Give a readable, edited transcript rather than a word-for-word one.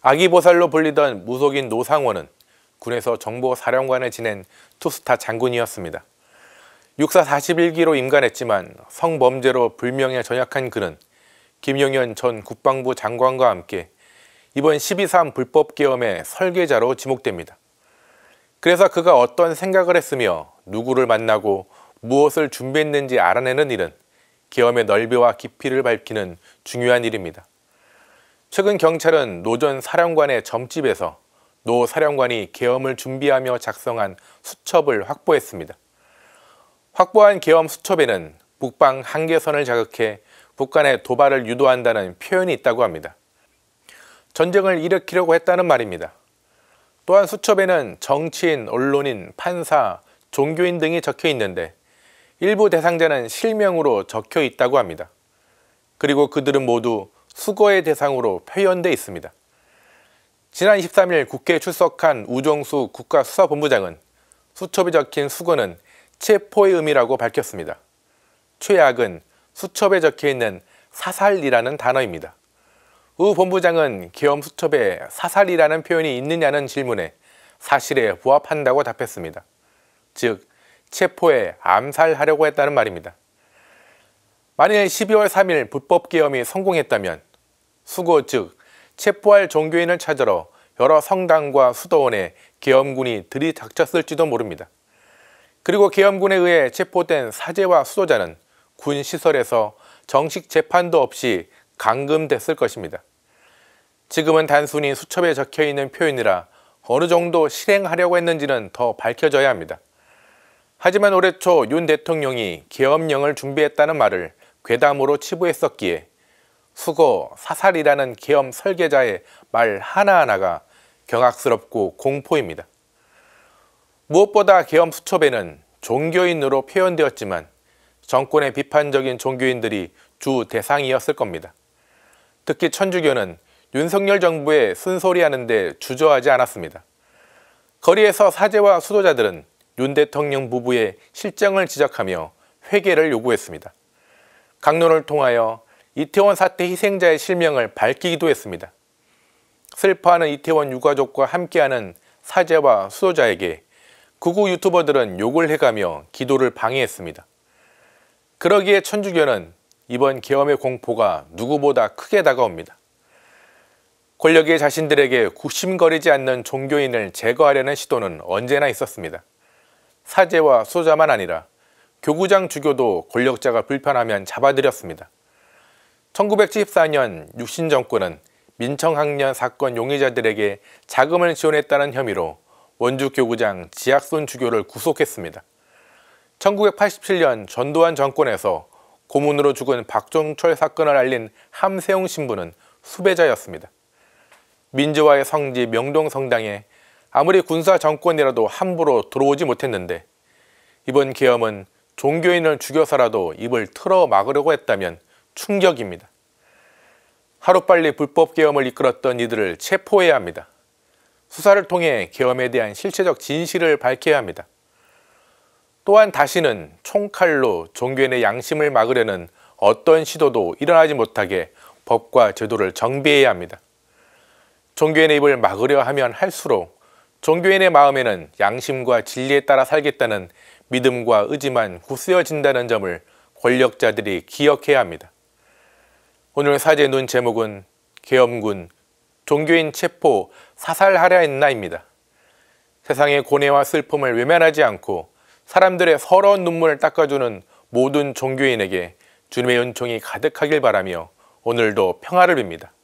아기보살로 불리던 무속인 노상원은 군에서 정보사령관을 지낸 투스타 장군이었습니다. 육사 41기로 임관했지만 성범죄로 불명예 전역한 그는 김용현 전 국방부 장관과 함께 이번 12.3 불법계엄의 설계자로 지목됩니다. 그래서 그가 어떤 생각을 했으며 누구를 만나고 무엇을 준비했는지 알아내는 일은 계엄의 넓이와 깊이를 밝히는 중요한 일입니다. 최근 경찰은 노 전 사령관의 점집에서 노 사령관이 계엄을 준비하며 작성한 수첩을 확보했습니다. 확보한 계엄 수첩에는 북방 한계선을 자극해 북한의 도발을 유도한다는 표현이 있다고 합니다. 전쟁을 일으키려고 했다는 말입니다. 또한 수첩에는 정치인, 언론인, 판사, 종교인 등이 적혀 있는데 일부 대상자는 실명으로 적혀 있다고 합니다. 그리고 그들은 모두 수거의 대상으로 표현돼 있습니다. 지난 23일 국회에 출석한 우정수 국가수사본부장은 수첩에 적힌 수거는 체포의 의미라고 밝혔습니다. 최악은 수첩에 적혀있는 사살이라는 단어입니다. 우 본부장은 계엄 수첩에 사살이라는 표현이 있느냐는 질문에 사실에 부합한다고 답했습니다. 즉, 체포에 암살하려고 했다는 말입니다. 만일 12월 3일 불법계엄이 성공했다면 수거 즉 체포할 종교인을 찾으러 여러 성당과 수도원에 계엄군이 들이닥쳤을지도 모릅니다. 그리고 계엄군에 의해 체포된 사제와 수도자는 군 시설에서 정식 재판도 없이 감금됐을 것입니다. 지금은 단순히 수첩에 적혀있는 표현이라 어느 정도 실행하려고 했는지는 더 밝혀져야 합니다. 하지만 올해 초 윤 대통령이 계엄령을 준비했다는 말을 괴담으로 치부했었기에 수거, 사살이라는 계엄 설계자의 말 하나하나가 경악스럽고 공포입니다. 무엇보다 계엄 수첩에는 종교인으로 표현되었지만 정권의 비판적인 종교인들이 주 대상이었을 겁니다. 특히 천주교는 윤석열 정부에 쓴소리하는데 주저하지 않았습니다. 거리에서 사제와 수도자들은 윤 대통령 부부의 실정을 지적하며 회개를 요구했습니다. 강론을 통하여 이태원 사태 희생자의 실명을 밝히기도 했습니다. 슬퍼하는 이태원 유가족과 함께하는 사제와 수도자에게 극우 유튜버들은 욕을 해가며 기도를 방해했습니다. 그러기에 천주교는 이번 계엄의 공포가 누구보다 크게 다가옵니다. 권력이 자신들에게 굽심거리지 않는 종교인을 제거하려는 시도는 언제나 있었습니다. 사제와 수도자만 아니라 교구장 주교도 권력자가 불편하면 잡아들였습니다. 1974년 육신 정권은 민청학년 사건 용의자들에게 자금을 지원했다는 혐의로 원주 교구장 지학손 주교를 구속했습니다. 1987년 전두환 정권에서 고문으로 죽은 박종철 사건을 알린 함세웅 신부는 수배자였습니다. 민주화의 성지 명동성당에 아무리 군사 정권이라도 함부로 들어오지 못했는데 이번 계엄은 종교인을 죽여서라도 입을 틀어 막으려고 했다면 충격입니다. 하루빨리 불법 계엄을 이끌었던 이들을 체포해야 합니다. 수사를 통해 계엄에 대한 실체적 진실을 밝혀야 합니다. 또한 다시는 총칼로 종교인의 양심을 막으려는 어떤 시도도 일어나지 못하게 법과 제도를 정비해야 합니다. 종교인의 입을 막으려 하면 할수록 종교인의 마음에는 양심과 진리에 따라 살겠다는 믿음과 의지만 굳세어진다는 점을 권력자들이 기억해야 합니다. 오늘 사제 눈 제목은 계엄군, 종교인 체포, 사살하려 했나입니다. 세상의 고뇌와 슬픔을 외면하지 않고 사람들의 서러운 눈물을 닦아주는 모든 종교인에게 주님의 은총이 가득하길 바라며 오늘도 평화를 빕니다.